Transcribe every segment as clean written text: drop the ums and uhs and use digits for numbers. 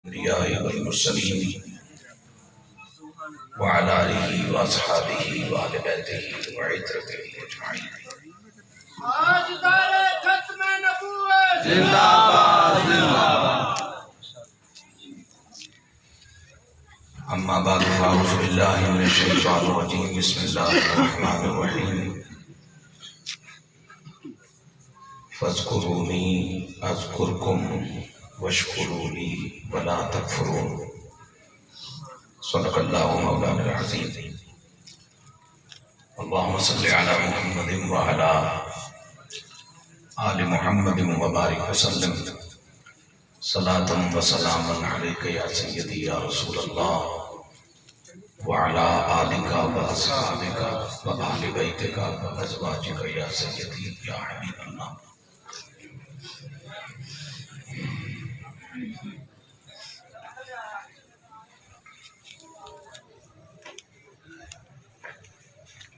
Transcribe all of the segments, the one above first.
الأنبياء والمرسلين وعلى آله وأصحابه وأهل بيته وعترته أجمعين. أما بعد فأعوذ بالله من الشيطان الرجيم. بسم الله الرحمن الرحيم. فاذكروني أذكركم واشكروا لي ولا تكفرون. صدق الله مولانا العظيم. اللهم صل على محمد وعلى آل محمد وبارك وسلم صلاة وسلاما عليك يا سيدي يا رسول الله وعلى آلك وأصحابك وأهل بيتك وأزواجك يا سيدي يا حبيب الله.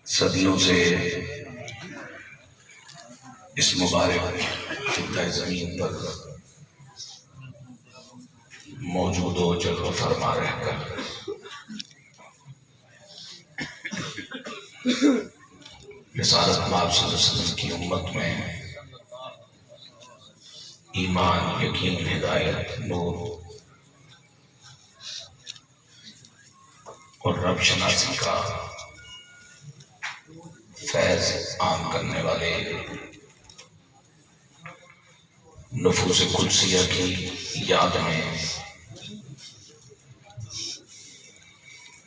صدیوں سے اس مبارک خطہ زمین پر موجود و جلوہ فرما رہ کر رسالت مآب صلی اللہ علیہ وسلم کی امت میں ایمان، یقین، ہدایت، نور اور رب شناسی کا فیض عام کرنے والے نفوس قدسیہ کی یاد میں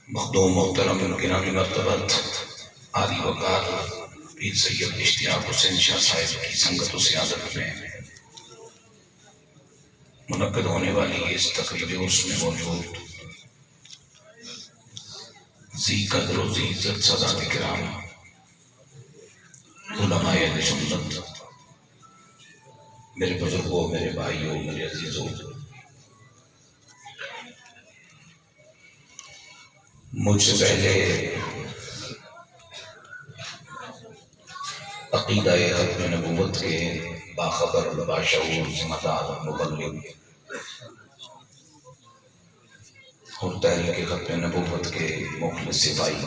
مخدوم محترم گرامی مرتبت عالی وقار پیر سید اشتیاق حسین شاہ صاحب کی سنگت و سیادت میں منعقد ہونے والی اس تقریب عرس میں موجود ذی قدر و ذی عزت سادات کرام، علماء اہل سنت، میرے بزرگوں، میرے بھائیوں، میرے عزیزوں، مجھ سے پہلے عقیدہ ختم نبوت کے باخبر باشعور ذمہ دار مبلغ اور تحریک ختم نبوت کے مخلص سپاہی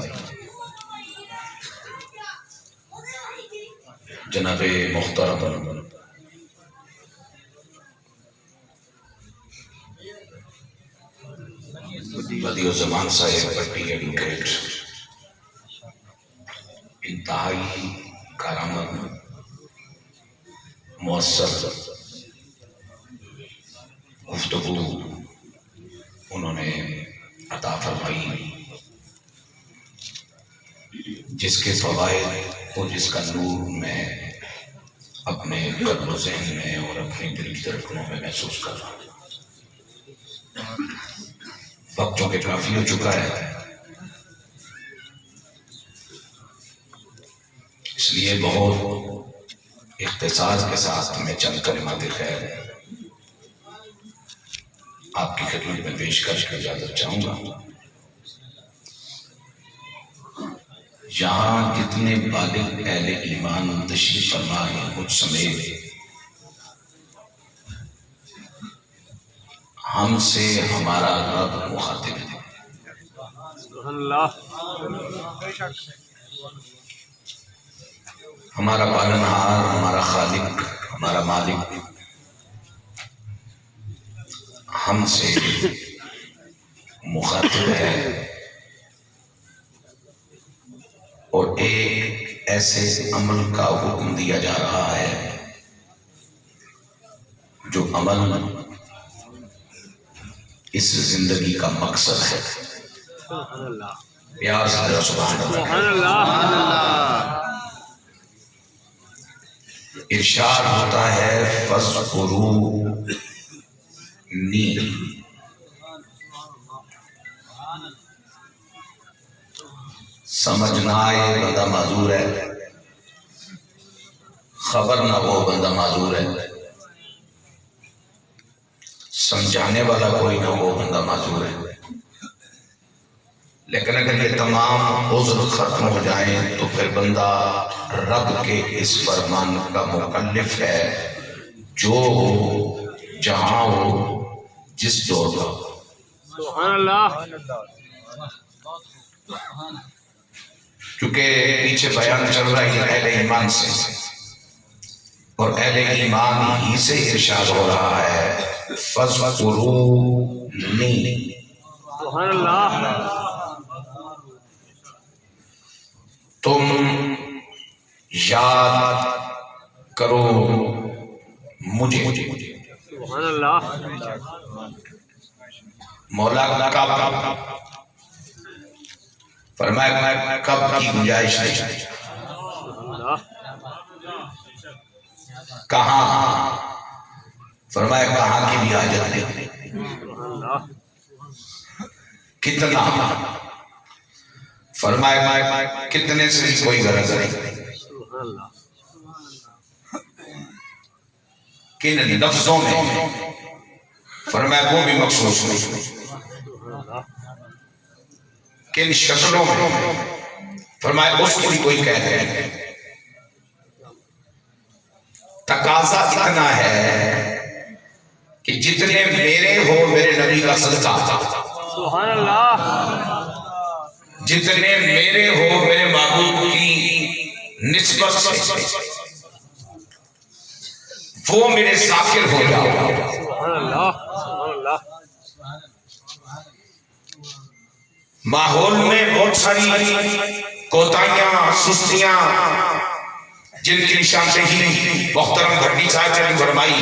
جناب محترم بدیع الزمان صاحب پٹی ایڈوکیٹ انتہائی کارآمد، مؤثر گفتگو انہوں نے عطا فرمائی، جس کے فوائد اور جس کا نور میں اپنے قلب و ذہن میں اور اپنی دل کی دھڑکنوں میں محسوس کر رہا ہوں۔ وقت چونکہ کافی ہو چکا ہے، اس لیے بہت اختصار کے ساتھ میں چند کلمات خیر آپ کی خدمت میں پیش کر کے اجازت چاہوں گا۔ یہاں جتنے بالغ اہل ایمان تشریف فرما ہیں، مجھ سمیت ہم سے ہمارا رب مخاطب ہے۔ ہمارا پالنہار، ہمارا خالق، ہمارا مالک ہم سے مخاطب ہے، اور ایک ایسے عمل کا حکم دیا جا رہا ہے جو عمل اس زندگی کا مقصد ہے۔ پیار سے سبحان اللہ۔ ارشاد ہوتا ہے فَاذْكُرُونِی، سمجھنا یہ بندہ معذور ہے، خبر نہ ہو بندہ معذور ہے، سمجھانے والا کوئی نہ ہو بندہ معذور ہے۔ لیکن اگر یہ تمام عذر ختم ہو جائیں تو پھر بندہ رب کے اس فرمان کا مکلف ہے، جو ہو، جہاں ہو، جس دور کا سبحان اللہ کیونکہ پیچھے بیان چل رہا ہے اہل ایمان سے، اور اہل ایمان ہی سے ارشاد ہو رہا ہے فَاذْكُرُونِی، سبحان اللہ تم یاد کرو مجھے۔ سبحان اللہ مولا کب فرمایا کب کی گنجائش نہیں، کہاں فرمایا کہاں کی بھی حاجت نہیں، کتنا فرمایا کتنے سے کوئی غرض نہیں، کن لفظوں میں فرمایا وہ بھی مخصوص نہیں، کن شکلوں میں فرمایا اس کی بھی کوئی قید نہیں۔ تقاضا اتنا ہے کہ جتنے میرے ہو میرے نبی کا صدقہ، سبحان اللہ جتنے میرے ہو میرے معبود کی نسبت سے وہ میرے ذاکر ہو جاؤ۔ سبحان اللہ سبحان اللہ ماحول میں بہت ساری کوتاہیاں سستیاں جن کی نشاندہی محترم بھٹی صاحب نے فرمائی،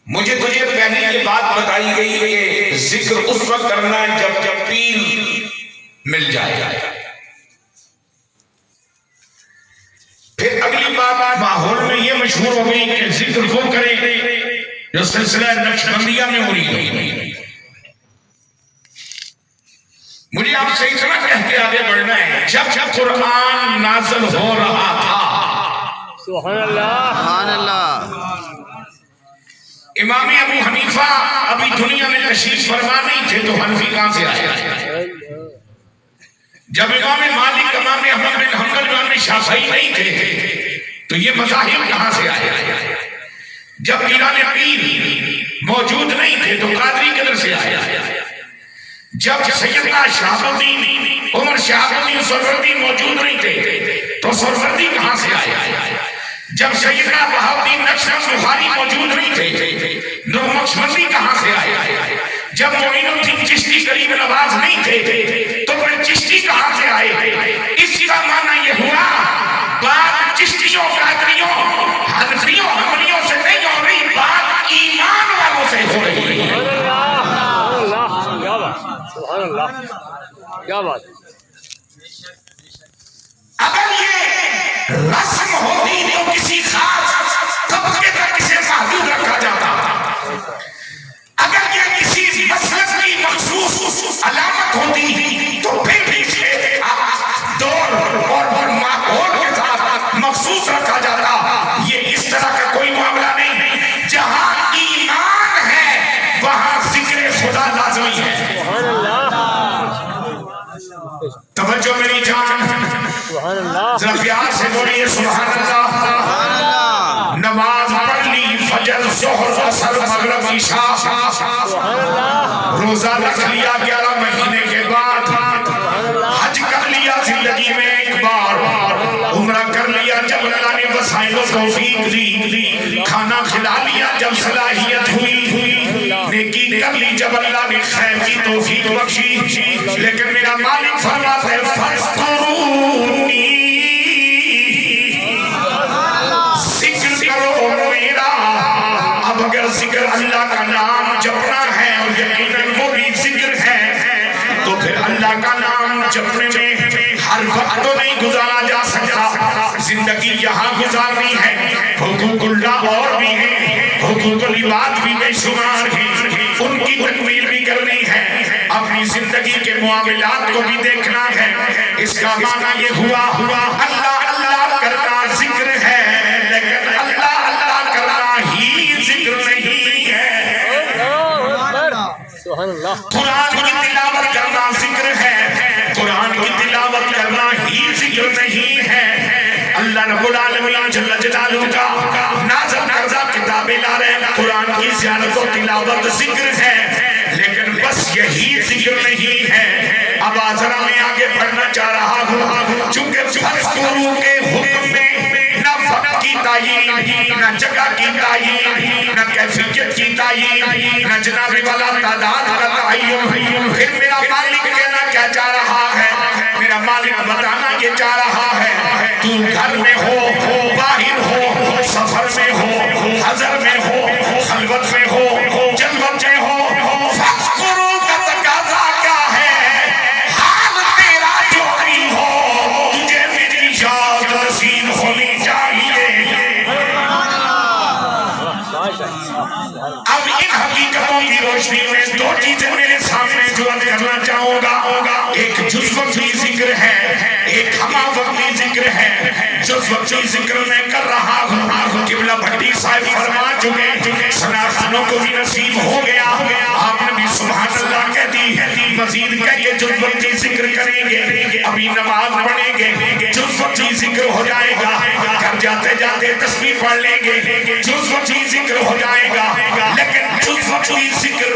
مجھے تجھے پہلے یہ بات بتائی گئی کہ ذکر اس وقت کرنا ہے جب پیر مل جائے، پھر اگلی بات ماحول میں یہ مشہور ہو گئی کہ ذکر وہ کرے جو سلسلہ نقشبندیہ میں ہو رہی ہے۔ مجھے آپ سے اتنا کہہ کے آگے بڑھنا ہے، جب قرآن نازل ہو رہا تھا سبحان اللہ امام ابو حنیفہ ابھی دنیا میں تشریف فرما نہیں تھے تو حنفی کہاں سے آئے؟ جب امام مالک امام احمد بن حنبل امام شافعی نہیں تھے تو یہ مذاہب کہاں سے آئے؟ جب ایران پیر موجود نہیں تھے تو قادری کدھر سے آئے؟ جب سیدنا شہاب الدین عمر شہاب الدین سہروردی موجود نہیں تھے تو سہروردی کہاں سے آئے؟ جب سیدنا بہاؤالدین نقشبند بخاری موجود نہیں تھے نقشبندی کہاں سے آئے؟ جب معین الدین چشتی قریب نواز نہیں تھے تو پھر چشتی کہاں سے آئے؟ اس کا معنی یہ ہوا بات چشتیوں قادریوں حنفیوں حنبلیوں سے نہیں ہو رہی، بات ایمان والوں سے ہو رہی ہے۔ سبحان اللہ کیا بات ہے۔ اگر یہ رسم ہوتی تو کسی خاص طبقے تک اسے محدود رکھا جاتا، اگر یہ کسی مسلک کی مخصوص علامت ہوتی تو پھر بھی اسے دور اور ماحول کے ساتھ مخصوص رکھا جاتا۔ یہ اس طرح کا کوئی معاملہ نہیں، جہاں ایمان ہے وہاں ذکر خدا لازمی ہے۔ توجہ میری جان، ذرا پیار سے بولیے سبحان اللہ۔ نماز پڑھ لی، فجر ظہر عصر مغرب عشاء، روزہ رکھ لیا 11 مہینے کے بعد، حج کر لیا زندگی میں ایک بار، عمرہ کر لیا جب اللہ نے وسائل و توفیق دی، کھانا کھلا لیا جب صلاحیت ہوئی، نیکی کر لی جب اللہ نے خیر کی توفیق بخشی، لیکن میرا مالک فرماتا ہے فَاذْكُرُونِی، ذکر کرو میرا۔ اب اگر ذکر اللہ کا نام جپنا ہے اور یقیناً وہ بھی ذکر ہے تو پھر اللہ کا نام جپنے میں ہر وقت تو نہیں گزارا جا سکتا، زندگی یہاں گزارنی ہے، حقوق اللہ اور بھی ہیں، حقوق العباد بھی بے شمار ہیں، ان کی تکمیل بھی کرنی ہے، اپنی زندگی کے معاملات کو بھی دیکھنا ہے۔ اس کا معنی یہ ہوا اللہ اللہ کرنا ذکر ہے، لیکن اللہ اللہ کرنا ہی ذکر نہیں ہے۔ قرآن کی تلاوت کرنا ذکر ہے، قرآن کی تلاوت کرنا ہی ذکر نہیں ہے۔ اللہ رب العالمین جل جلالہ کا نازل کردہ کتابیں لا رہے ہیں، قرآن کی زیارت و تلاوت ذکر ہے، لیکن بس یہی ذکر نہیں ہے۔ اب ذرا میں آگے پڑھنا چاہ رہا ہوں، چونکہ فَذْكُرُوا کے حکم میں نہ وقت کی تعیین، نہ جگہ کی تعیین، نہ کیفیت کی تعیین، نہ جناب والا تعداد کا تعین۔ پھر میرا مالک کہنا کیا چاہ رہا ہے؟ میرا مالک بتانا یہ چاہ رہا ہے، تو گھر میں ہو، باہر ہو، سفر میں ہو، حضر میں ہو، خلوت میں ہو، جلوت میں ہو، فَذْكُرُوا کا تقاضا کیا ہے؟ حال تیرا جو بھی ہو، تجھے میری یاد نصیب ہونی چاہیے۔ اب ان حقیقتوں کی روشنی میں دو چیزیں میرے سامنے جو کرنا چاہوں گا، ایک جز وقتی ذکر ہے، ایک ہما وقتی ذکر ہے۔ جز وقتی ذکر میں کر رہا ہوں، قبلہ بھٹی صاحب فرما چکے، سناخانوں کو بھی نصیب ہو گیا، آپ نے بھی سبحان اللہ کہہ دی، مزید کہہ کے جز وقتی ذکر کریں گے، ابھی نماز پڑھیں گے، جز وقتی ذکر ہو جائے گا، گھر جاتے جاتے تسبیح پڑھ لیں گے، جز وقتی ذکر ہو جائے گا، لیکن جز وقتی ذکر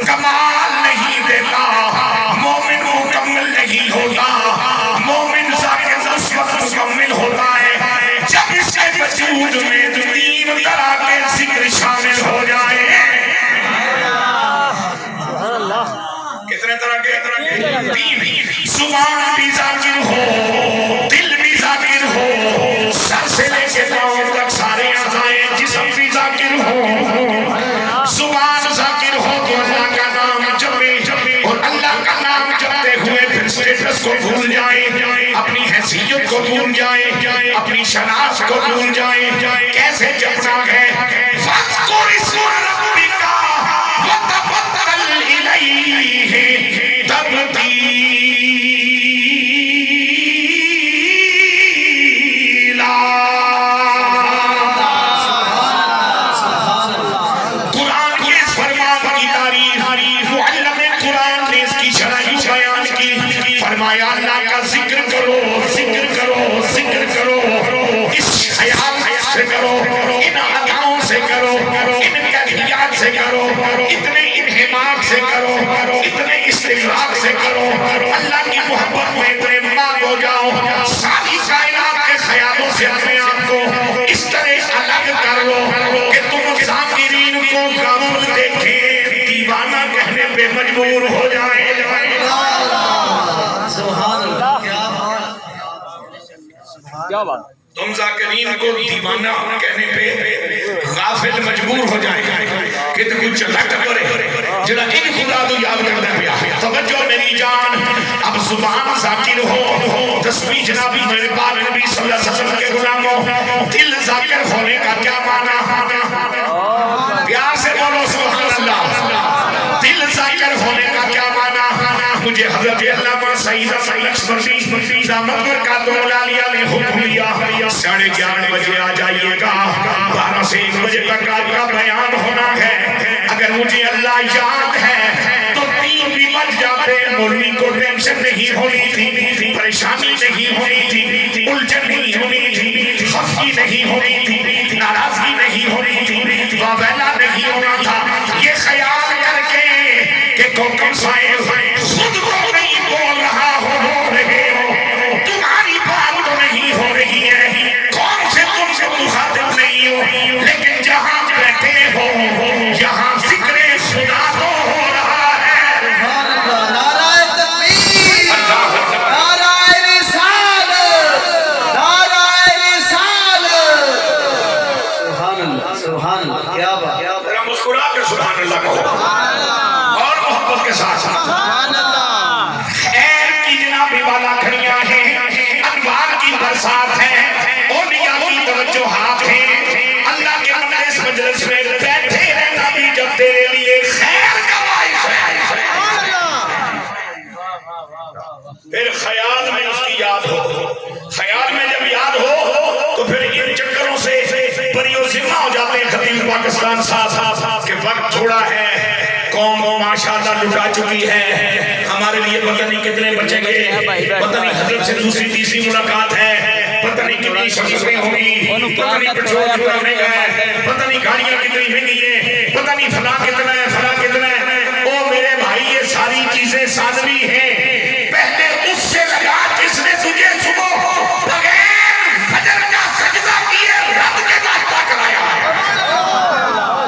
کمال نہیں دیتا، مومن مکمل نہیں ہوتا، مومن ذاکر اس وقت مکمل ہوتا ہے جب اس کے وجود میں تین طرح کے ذکر شامل ہو جائے۔ کتنے طرح کے؟ تین۔ زبان بھی ذاکر ہو، دل بھی ذاکر ہو، سر سے لے کے پاؤں تک سارے اعضائے جسم بھی ذاکر ہو۔ زبان ذاکر ہو تو اللہ کا نام جپے، اور اللہ کا نام جپتے ہوئے پھر سٹیٹس کو بھول جائے، اپنی حیثیت کو بھول جائے، اپنی شناخت کو بھول جائے۔ کیسے جپنا ہے؟ فَاذْكُرِ اسْمَ رَبِّكَ وَتَبَتَّلْ إِلَيْهِ تَبْتِيلًا۔ قرآن کے اس فرمان کی تعریف معلم قرآن نے اس کی شرح بیان کی، فرمایا اللہ کا ذکر کرو، ذکر کرو، ذکر کرو، اس خیال سے کرو، ان اداؤں سے کرو، ان کیفیات سے کرو، اتنے انہماک سے کرو، اتنے استغراق سے کرو، اللہ کی محبت میں اتنے ماغ ہو جاؤ، ساری کائنات کے خیالوں سے اپنے آپ کو اس طرح الگ کر لو کہ تم ذاکرین کو غافل دیکھیں، دیوانہ کہنے پہ مجبور ہو جائے۔ کیا بات؟ تم ذاکرین کو دیوانہ کہنے پہ غافل مجبور ہو جائے کہ تو کچھ لٹ کرے جنہ ان خدا تو یاد کرنا پیا۔ توجہ میری جان، اب زبان ذاکر ہو، تسبیح جناب میرے پاک نبی صلی اللہ علیہ وسلم کے غلاموں، دل ذاکر ہونے کا کیا معنی؟ پیار سے بولو سبحان اللہ۔ دل ذاکر ہونے کا کیا معنی؟ مجھے حضرت علامہ سعید احمد لکشمنی دامت برکاتہ عالیہ نے حکم دیا 11:30 بجے آ جائیے گا، 12 سے 1 بجے تک آپ کا بیان ہونا ہے۔ اگر مجھے اللہ یاد ہے تو 3 بھی بج جاتے، مولوی کو ٹینشن نہیں ہونی تھی، پریشانی نہیں ہونی تھی، الجھن نہیں ہونی تھی، خفگی نہیں ہونی تھی، ناراضگی نہیں ہونی تھی، واویلا نہیں ہونا تھا۔ یہ خیال کر کے کہ کوکب صاحب خود کو نہیں بول رہا ہو رہے ہو، تمہاری بات تو نہیں ہو رہی ہے، کون سے تم سے مخاطب نہیں ہو، لیکن جہاں بیٹھے ہو یہاں ذکر خدا تو ہو رہا ہے۔ نعرہ تکبیر، نعرہ رسالت، نعرہ رسالت۔ سبحان اللہ، سبحان اللہ، کیا بات۔ ذرا مسکرا کر سبحان اللہ کہو اور محبت کے ساتھ سبحان اللہ۔ خیر کی جنابی والا کھڑیاں ہیں، انوار کی برسات ہے، اولیاء کی توجہات ہیں، اللہ کے بندے اس مجلس میں بیٹھے رہنا بھی جب تیرے لیے خیر کا باعث ہے۔ پھر خیال میں اس کی یاد ہو، خیال میں جب یاد ہو تو پھر ان چکروں سے بری و ذمہ ہو جاتے ہیں خطیب پاکستان صاحب کہ وقت تھوڑا ہے، قوم ماشاءاللہ لٹا چکی ہے، ہمارے لیے پتہ نہیں کتنے بچیں گے، پتہ نہیں حضرت سے دوسری تیسری ملاقات ہے، پتہ نہیں کتنی شخصیں ہوں گی، پتہ نہیں پیٹرول کتنا مہنگا ہے، پتہ نہیں گاڑیاں کتنی مہنگی ہیں، پتہ نہیں فلاں کتنا ہے، فلاں کتنا ہے۔ او میرے بھائی یہ ساری چیزیں ثانوی ہیں، پہلے اس سے لگا جس نے تجھے صبح بغیر فجر کا سجدہ کیے رب کے ناشتہ کرایا۔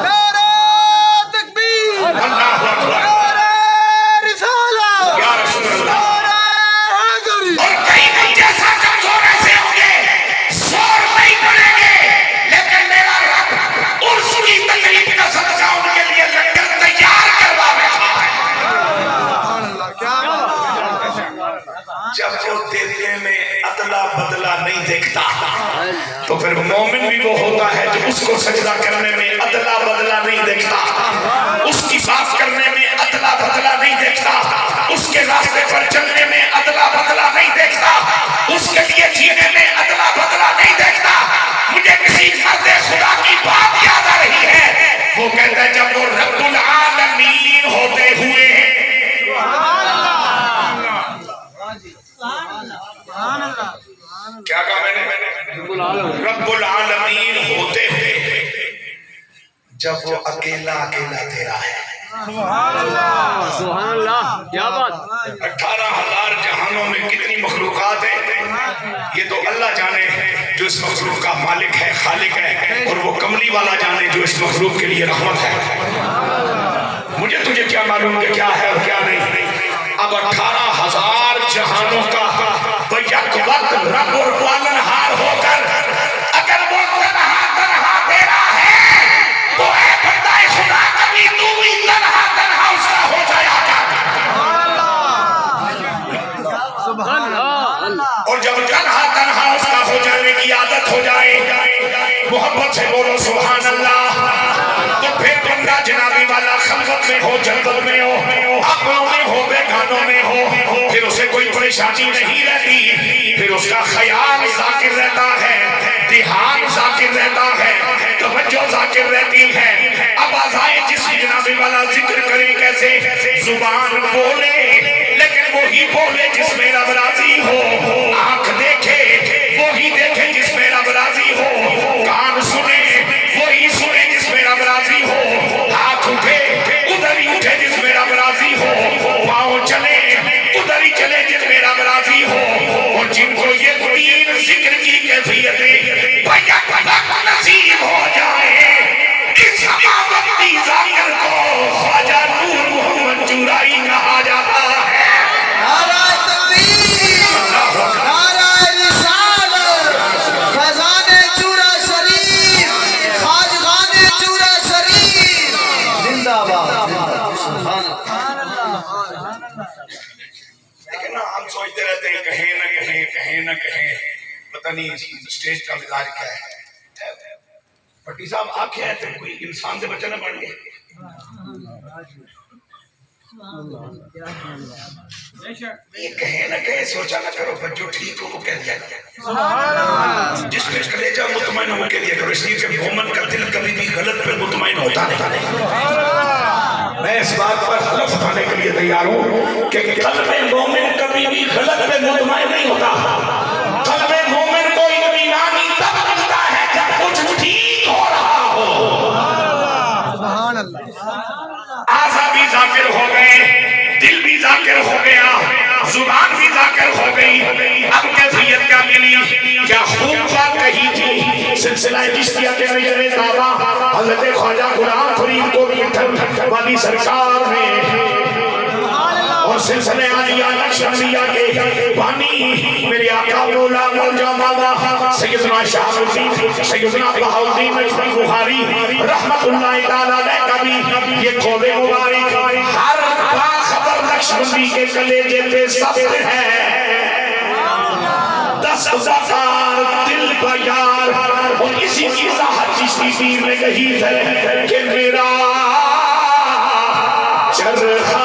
نعرہ تکبیر، اللہ اکبر، نعرہ رسالت، یا رسول اللہ۔ نعرہ حیدری۔ اور کئی جیسا کمزور ایسے ہوں گے، زور نہیں پڑیں گے، لیکن میرا رب عرس کی تقریب کا صدقہ ان کے لیے لنگر تیار کروا بیٹھا ہے۔ جب وہ دینے میں ادلا بدلا نہیں دیکھتا تو پھر مومن بھی وہ ہوتا ہے جو اس کو سجدہ کرنے میں ادلا بدلا نہیں دیکھتا، اس کی بات کرنے میں ادلا بدلا نہیں دیکھتا، اس کے راستے پر چلنے میں ادلا بدلا نہیں دیکھتا، اس کے لیے جینے میں ادلا بدلا نہیں دیکھتا۔ مجھے کسی مرد خدا کی بات یاد آ رہی ہے، وہ کہتا ہے جب وہ رب العالمین ہوتے ہوئے کیا کہا میں نے؟ رب العالمین ہوتے ہوئے جب وہ اکیلا اکیلا تیرا ہے۔ سبحان اللہ، کیا بات۔ 18,000 جہانوں میں کتنی مخلوقات ہیں یہ تو اللہ جانے جو اس مخلوق کا مالک ہے، خالق ہے، اور وہ کملی والا جانے جو اس مخلوق کے لیے رحمت ہے۔ مجھے تجھے کیا معلوم کہ کیا ہے اور کیا نہیں۔ اب 18,000 جہانوں کا بیک وقت رب اور پالنہار ہو کر اگر وہ تنہا تنہا تیرا ہے تو اے بندہ خدا کبھی تو بھی تنہا تنہا اس کا ہو جایا کر۔ اور جب تنہا تنہا اس کا ہو جانے کی عادت ہو جائے، محبت سے بولو سبحان اللہ، تو پھر بندہ جنابی والا خلوت میں ہو، جنت میں ہو، اپنوں میں ہو، بے گانوں میں ہو، پھر اسے کوئی پریشانی نہیں رہتی، پھر اس کا خیال ذاکر رہتا ہے، دھیان ذاکر رہتا ہے، توجہ ذاکر رہتی ہے۔ اب آزائے جس جنابی والا ذکر کریں کیسے؟ زبان بولے لیکن وہی بولے جس میں رب راضی ہو، آنکھ دیکھے وہی دیکھے جس میں رب راضی ہو، کان سنے وہی سنے جس میں رب راضی ہو، ہاتھ اٹھے ادھر ہی اٹھے جس میں رب راضی ہو، پاؤں چلے ادھر ہی چلے جس میں رب راضی ہو۔ اور جن کو یہ تین ذکر کی کیفیتیں بیک وقت نصیب ہو جائے، اس حمامتی ذاکر کو خواجہ نور محمد جورائی کہا جاتا ہے۔ نعرہ تکبیر، نعرہ رسالت، فیضان چورا شریف، خواجگان چورا شریف، زندہ باد۔ لیکن ہم سوچتے رہتے ہیں کہیں نہ کہیں کہیں نہ کہیں پتہ نہیں اسٹیج کا مزاج کیا ہے۔ پٹی صاحب آنکھیں ہیں تو کوئی انسان سے بچہ نہ بن گئے۔ یہ کہیں نہ کہیں سوچا نہ کرو، پر جو ٹھیک ہو وہ کہہ دیا جائے۔ جس میں کلیجہ مطمئن ہو کے لیے کرو، اس لیے کہ مومن کا دل کبھی بھی غلط پہ مطمئن ہوتا نہیں۔ میں اس بات پر حلف اٹھانے کے لیے تیار ہوں کہ قلب مومن کبھی بھی غلط پہ مطمئن نہیں ہوتا۔ قلب مومن کو اطمینانی تب ملتا ہے جب کچھ ٹھیک ہو رہا ہو۔ سبحان اللہ۔ آزا بھی ذاکر ہو گئے، دل بھی ذاکر ہو گیا، زبان بھی ذاکر ہو گئی، اب کیفیت کیا ملی؟ کیا خوب بات کہی تھی سلسلہ چشتیہ کے نظر بابا حضرت خواجہ غلام فرید کو بھی والی سرکار نے، اور سلسلے عالیہ نقشبندیہ کے بانی میرے آقا مولا مولا مولا سیدنا شاہ الدین سیدنا بہاؤالدین بخاری رحمت اللہ تعالیٰ علیہ کا بھی یہ قول مبارک ہر باخبر نقشبندی کے کلیجے پہ سفر ہے۔ دست زفار دل بیار، اور اسی کی ذات چشتی پیر نے کہی ہے کہ میرا چرخا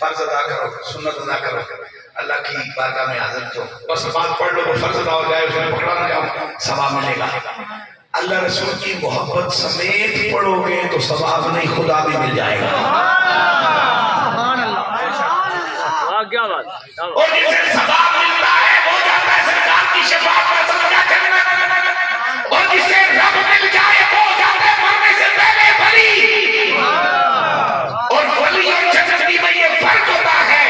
فرض ادا کرو، سنت ادا کرو، اللہ کی بارگاہ میں حاضر ہو، بس بات پڑھ لو تو فرض ادا ہو جائے، اس میں پکڑا نہ جاؤ، ثواب ملے گا۔ اللہ رسول کی محبت سمیت پڑھو گے تو ثواب نہیں، خدا بھی مل جائے گا۔ کیا بات، اور جسے ثواب ملتا ہے وہ جاتا ہے سرکار کی شفاعت میں سمجھا جنت، اور جسے رب مل جائے وہ جاتا ہے مرنے سے پہلے ولی۔ اور ولی اور جنتی میں یہ فرق ہوتا ہے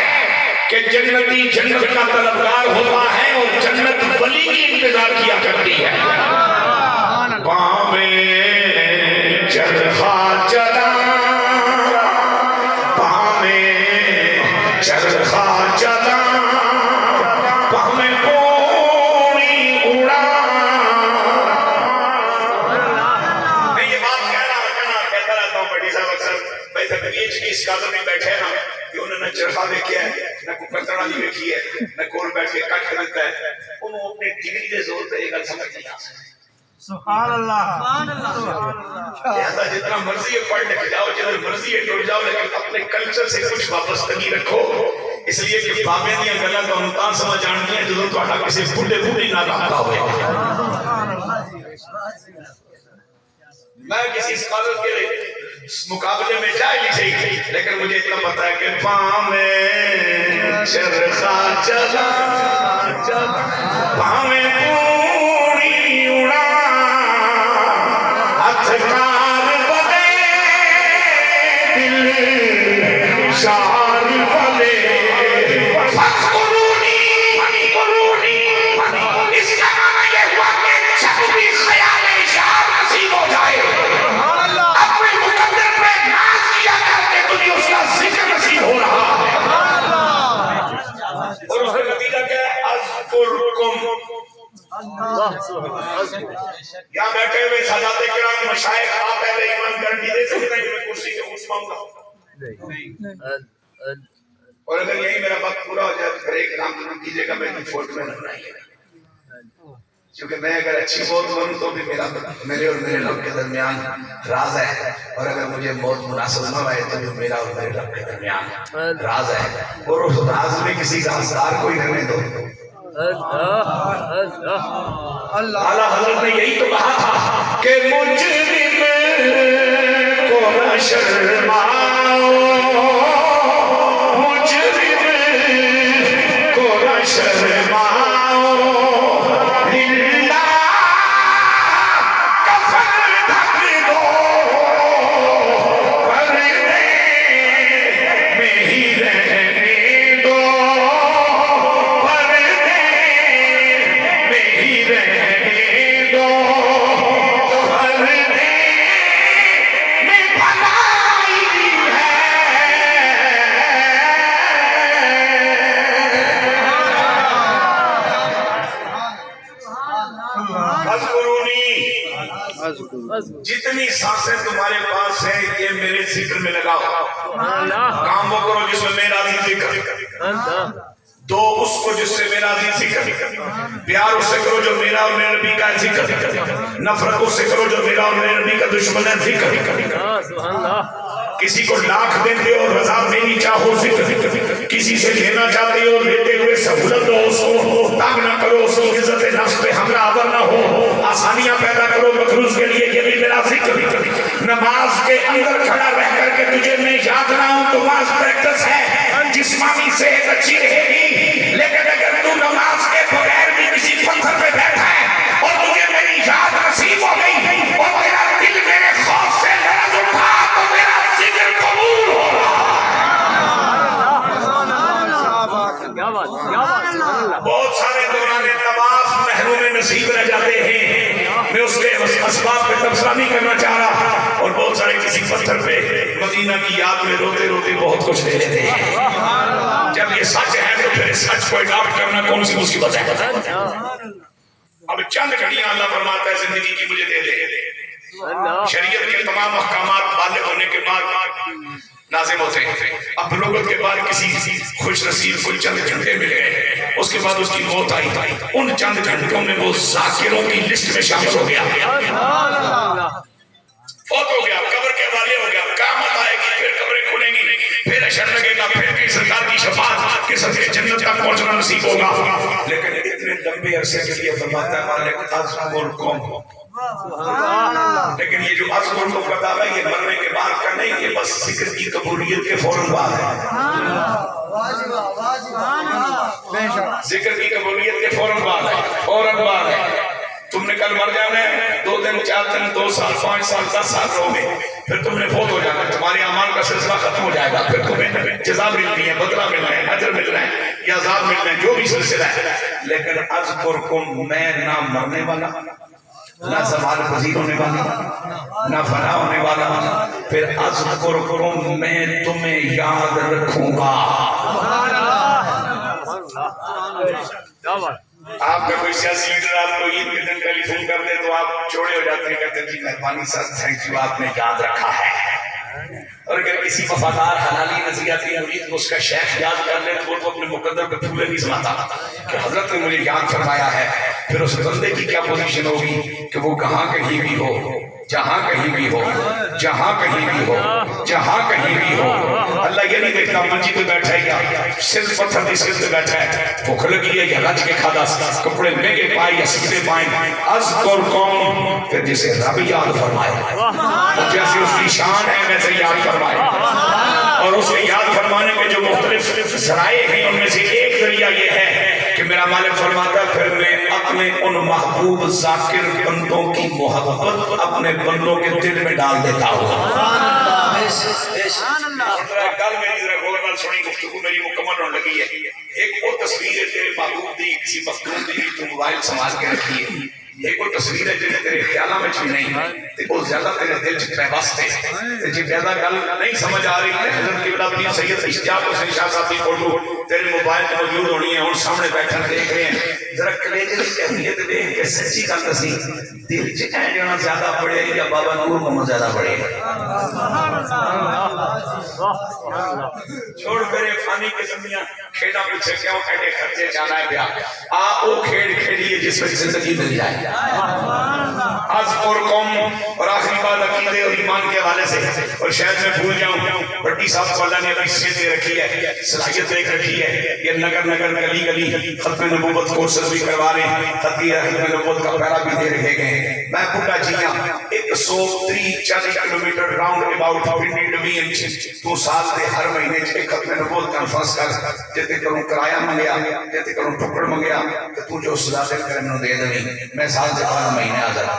کہ جنتی جنت کا طلبگار ہوتا ہے اور جنت ولی کی انتظار کیا کرتی ہے۔ پاویں چرخا چلا، پاویں چرخا چلا، پاویں پوری اڑا۔ میں یہ بات کہتا رہتا ہوں بڑی صاحب اکثر، بھائی تقریج کی اس قادر میں بیٹھے ہیں کہ انہوں نے چرخا دیکھا ہے، نہ کوئی پتڑا نہیں دیکھی ہے، نہ کول بیٹھ کے کٹ کرتا ہے، انہوں اپنے ڈگری کے زور پہ یہ گل سمجھ نہیں آ سکتی۔ سبحان اللہ، لہذا جتنا مرضی ہے پڑھ لکھ جاؤ، جتنا مرضی ہے ٹوٹ جاؤ، لیکن اپنے کلچر سے کچھ وابستگی رکھو، اس لیے کہ بابے دیا گلاں تو انتان سمجھ جانتی ہیں جدوں تہاڈا کسی بڈھے بوڑھی نال رابطہ ہوئے۔ میں کسی اسکالر کے مقابلے میں جائے نہیں صحیح، لیکن مجھے اتنا پتا ہے کہ پاویں چرخا چلا، پاویں پوری اڑا، ہتھکار بنے دل شار بنے، فَاذْكُرُونِي اس کا معنی یہ ہوا کہ جب بھی خیال اشعار نصیب ہو جائے، اپنے مقدر پہ ناز کیا کر کے تجھے اس کا ذکر نصیب ہو رہا ہے۔ اور اس کا نتیجہ کیا ہے؟ اذکرکم، یہاں بیٹھے ہوئے سادات کرام مشائخ آپ پہلے ایمان گارنٹی دے سکتے ہیں کہ میں کرسی کے اٹھ پاؤں گا؟ اور اگر یہی میرا وقت پورا ہو جائے تو پھر ایک کام ضرور کیجیے گا، میں نے فوٹو میں بنائی ہے، کیونکہ میں اگر اچھی موت بنوں تو بھی میرے اور میرے رب کے درمیان راز ہے، اور اگر مجھے موت مناسب نہ آئے تو بھی میرا اور میرے رب کے درمیان راز ہے، اور اس راز میں کسی رازدار کو ہی رہنے دو۔ اعلیٰ حضرت نے یہی تو کہا تھا کہ مجرم کو نہ شرماؤ، مجرم کو نہ شرماؤ، للہ کفن ڈھک دو، پردے میں ہی رہنے دو، پردے میں ہی رہنے دو، پردے میں بھلائی ہے۔ اذکرونی، جتنی سانسیں تمہارے پاس ہیں یہ میرے ذکر میں لگاؤ، کام وہ کرو جس میں میرا بھی ذکر، دو اس کو جس سے میرا بھی ذکر، پیار اس سے کرو جو میرا اور میرے نبی کا ذکر، نفرت اس سے کرو جو میرا اور میرے نبی کا دشمن ہے ذکر، کسی کو لاکھ دیتے ہو رضا میری چاہو ذکر، کسی سے لینا چاہتے ہو لیتے ہوئے سہولت دو اس کو، تنگ نہ کرو اس کو، عزت نفس پہ حملہ آور نہ ہو، آسانیاں پیدا کرو مخلوق کے لیے، یہ بھی میرا ذکر۔ نماز کے اندر کھڑا رہ کر کے تجھے میں یاد نہ ہوں تو نماز پریکٹس ہے، جسمانی صحت اچھی رہے گی، لیکن اگر تو نماز کے بغیر بھی کسی پتھر پہ بیٹھا ہے اور تجھے میری یاد نصیب ہو گئی اور میرا دل میرے خوف سے لرز اٹھا تو میرا ذکر قبول ہو رہا ہے۔ بہت سارے دوران طواف محروم نصیب رہ جاتے ہیں، میں اس کے اسباب پہ تبصرہ نہیں کرنا چاہ رہا، اور بہت سارے کسی پتھر پہ مدینہ کی یاد میں روتے روتے بہت کچھ لے لیتے ہیں۔ جب یہ سچ ہے تو پھر سچ کو اڈاپٹ کرنا کون سی مصیبت ہے؟ اب چند گھڑیاں اللہ فرماتا ہے زندگی کی مجھے دے دے، شریعت کے تمام احکامات بالغ ہونے کے بعد لازم ہوتے ہیں، اب بلوغت کے بعد کسی خوش نصیب کو چند گھنٹے ملے، اس کے بعد اس کی موت آئی، ان چند گھنٹوں میں وہ ذاکروں کی لسٹ میں شامل ہو گیا، فوت ہو گیا، قبر کے حوالے ہو گیا، قیامت آئے گی، پھر قبریں کھلیں گی، پھر اشر لگے گا، پھر صدقے جنت تک پہنچنا نصیب ہوگا. لیکن اتنے لمبے عرصے کے لیے فرماتا ہے مالک اذکرکم. لیکن یہ جو اذکرکم کا دعویٰ یہ مرنے کے بعد کا نہیں، یہ بس ذکر کی قبولیت کے فوراً بعد ہے. ذکر کی قبولیت کے فوراً بعد ہے، فوراً بعد ہے. تم نے کل مر جانا ہے، 2 دن 4 دن 2 سال 5 سال 10 سال رہو گے، پھر تم نے فوت ہو جانا ہے، تمہارے اعمال کا سلسلہ ختم ہو جائے گا، پھر تمہیں جزا ملنی ہے، بدلہ ملنا ہے، اجر ملنا ہے یا عذاب ملنا ہے، جو بھی سلسلہ ہے. لیکن اذکرکم، میں نہ مرنے والا، نہ زوال پذیر ہونے والا، نہ فنا ہونے والا. پھر اذکرکم، میں تمہیں یاد رکھوں گا. آپ کا کوئی سیاسی لیڈر آپ کو عید کے دن ٹیلی فون کر دے تو آپ چوڑے ہو جاتے ہیں، کہتے ہیں جی مہربانی سر تھینک یو، آپ نے یاد رکھا ہے. اور اگر کسی وفادار حلالی نظریاتی مرید کو اس کا شیخ یاد کر لے تو وہ تو اپنے مقدر پہ پھولے نہیں سماتا کہ حضرت نے مجھے یاد فرمایا ہے. پھر اس بندے کی کیا پوزیشن ہوگی کہ وہ کہاں کہیں بھی ہو، جہاں کہیں بھی ہو، جہاں کہیں بھی ہو، جہاں کہیں بھی ہو. اللہ یہ نہیں دیکھتا منجی پہ بیٹھا ہے یا سر پتھر کی سر پہ بیٹھا ہے، بھوک لگی ہے یا رج کے کھادا، کپڑے مہنگے پائے یا سیدھے پائیں. اذکرکم، پھر جسے رب یاد فرمائے، جیسے اس کی شان ہے ویسے یاد فرمائے. اور اس کے یاد فرمانے کے جو مختلف ذرائع ہیں ان میں سے ایک ذریعہ یہ ہے کہ میرا مالک فرماتا ہے پھر میں اپنے ان محبوب ذاکر بندوں کی محبت اپنے بندوں کے دل میں ڈال دیتا ہوں. کل میری ذرا غور نال سنی گفتگو میری مکمل ہونے لگی ہے. ایک وہ تصویر ہے تیرے محبوب دی کسی مخلوق دی تو موبائل سنبھال کے رکھی ہے، ایک وہ تصویر ہے جنہیں تیرے خیالوں میں بھی نہیں تے وہ زیادہ تیرے دل چ پیوست ہے تے جی زیادہ گل نہیں سمجھ آ رہی ہے حضرت قبلہ پیر سید اشتیاق حسین شاہ صاحب کی فوٹو تیرے موبائل میں موجود ہونی ہے، ہن سامنے بیٹھے دیکھ رہے ہیں. ذرا کلیجے کی کیفیت دیکھ کے سچی گل دسی دل چ اے جنا زیادہ پڑے یا بابا نور محمد زیادہ پڑے. چھوڑ میرے فانی قسم دیاں کھیڈاں پیچھے کیوں ایڈے خرچے جانا ہے پیا. آپ وہ کھیڈ کھیڈیے جس میں زندگی مل جائے. اذکرکم. اور آخری بات عقیدے اور ایمان کے حوالے سے، اور شاید میں بھول جاؤں، بڑی صاحب کو اللہ نے اپنی صحت دے رکھی ہے، صلاحیت دے رکھی ہے، یہ نگر نگر گلی گلی ختم نبوت کورسز بھی کروا رہے ہیں، ختم نبوت کا پہلا بھی دے رہے گئے. میں بڑا جیاں 130-40 kilometre round about Pindi division تو سال دے ہر مہینے ایک ختم نبوت کانفرنس کر جتے کروں کرایہ منگیا، جتے کروں ٹکڑ منگیا کہ تو جو سزا دے کر انہوں دے دیں، میں سال سے 12 مہینے حاضر ہوں.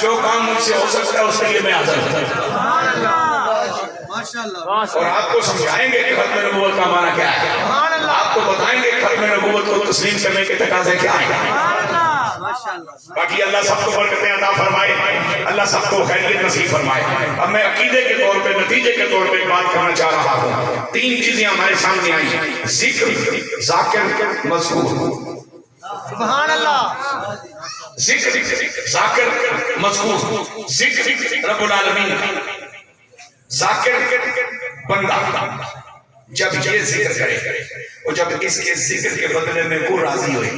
جو کام مجھ سے ہو سکتا ہے اس کے لیے میں حاضر ہوں. اور آپ کو سمجھائیں گے کہ ختم نبوت کا معنی کیا ہے، آپ کو بتائیں گے کہ ختم نبوت کو تسلیم کرنے کے تقاضے کیا ہیں. باقی اللہ سب کو برکتیں عطا فرمائے، اللہ سب کو خیریت نصیب فرمائے. اب میں عقیدے کے طور پہ نتیجے کے طور پہ ایک بات کرنا چاہ رہا ہوں. 3 چیزیں ہمارے سامنے آئی ہیں، ذکر، ذاکر، مذکور. سبحان اللہ. ذکر، ذاکر، مذکور. ذکر رب العالمین، ذاکر بندہ. جب یہ ذکر کرے اور جب اس کے ذکر کے بدلے میں وہ راضی ہوئے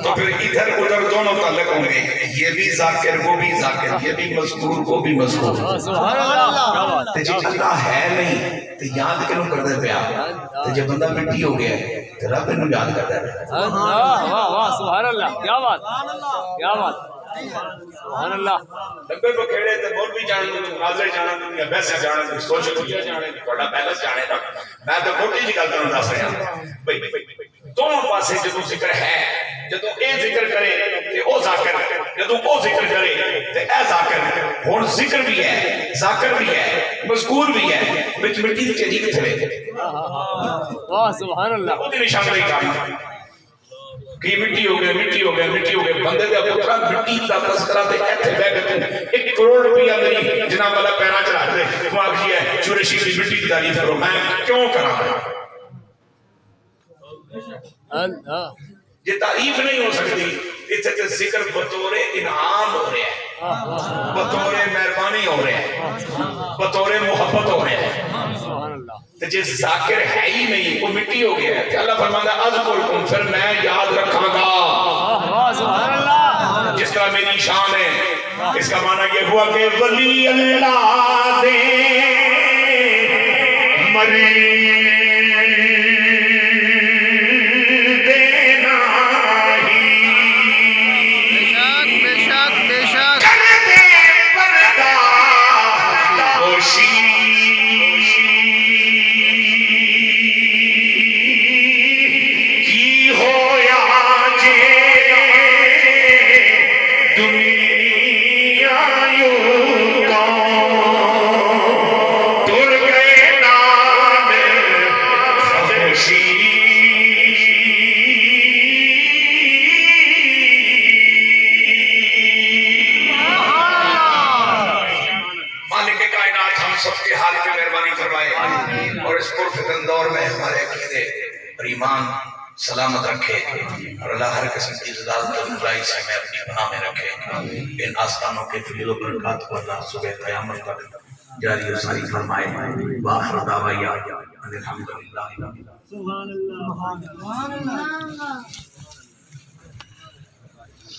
تو پھر ادھر ادھر دونوں تعلق ہوں گے، یہ بھی ذاکر وہ بھی ذاکر، یہ بھی مذکور وہ بھی مذکور. تو جب اللہ ہے نہیں تو یاد کنوں کر دے پیا، تو جب بندہ مٹی ہو گیا تو رب انہوں یاد کر دے. سبحان اللہ. کیا بات، کیا بات، سبحان اللہ. لبے کو کھیڑے تے مول بھی جانے تو ناظر جانا تو یا ویسے جانا تو سوچ کیا جانے تھوڑا بیلنس جانے دا. میں تو موٹی جی گل کروں دس رہا بھئی دونوں پاسے جدوں ذکر ہے، جدوں اے ذکر کرے تے او ذاکر، جدوں او ذکر کرے تے اے ذاکر. ہن ذکر بھی ہے، ذاکر بھی ہے، مذکور بھی ہے، وچ مٹی دی چیز کتھے. واہ سبحان اللہ. او دی نشاندہی کرنا کہ مٹی ہو گئے، مٹی ہو گئے، مٹی ہو گئے. بندے دے پترا مٹی دا تذکرہ تے ایتھے بیٹھ کے 1 کروڑ روپیہ میری جناب والا پیرا چڑھا دے تو آکھیے چورے شیخ دی مٹی دی تعریف کرو. میں کیوں کراں؟ یہ تعریف نہیں ہو سکتی. اتنے تے ذکر بطور انعام ہو رہا ہے، بطور مہربانی ہو رہا ہے، بطور محبت ہو رہا ہے. تو جس ذاکر ہے ہی نہیں وہ مٹی ہو گیا ہے. کہ اللہ فرماتا ہے اذکرکم، پھر میں یاد رکھاں گا. سبحان اللہ. جس طرح میری شان ہے، اس کا معنی یہ ہوا کہ ولی اللہ دے سب کے حال پہ مہربانی فرمائے اور اس پرفتن دور میں ہمارے عقیدے اور ایمان سلامت رکھے اور اللہ ہر قسم کی زلالت اور برائی سے ہمیں اپنی پناہ میں رکھے. ان آستانوں کے فضل و برکات کو اللہ صبح قیامت تک جاری و ساری فرمائے. وآخر دعوانا ان الحمدللہ. سبحان اللہ.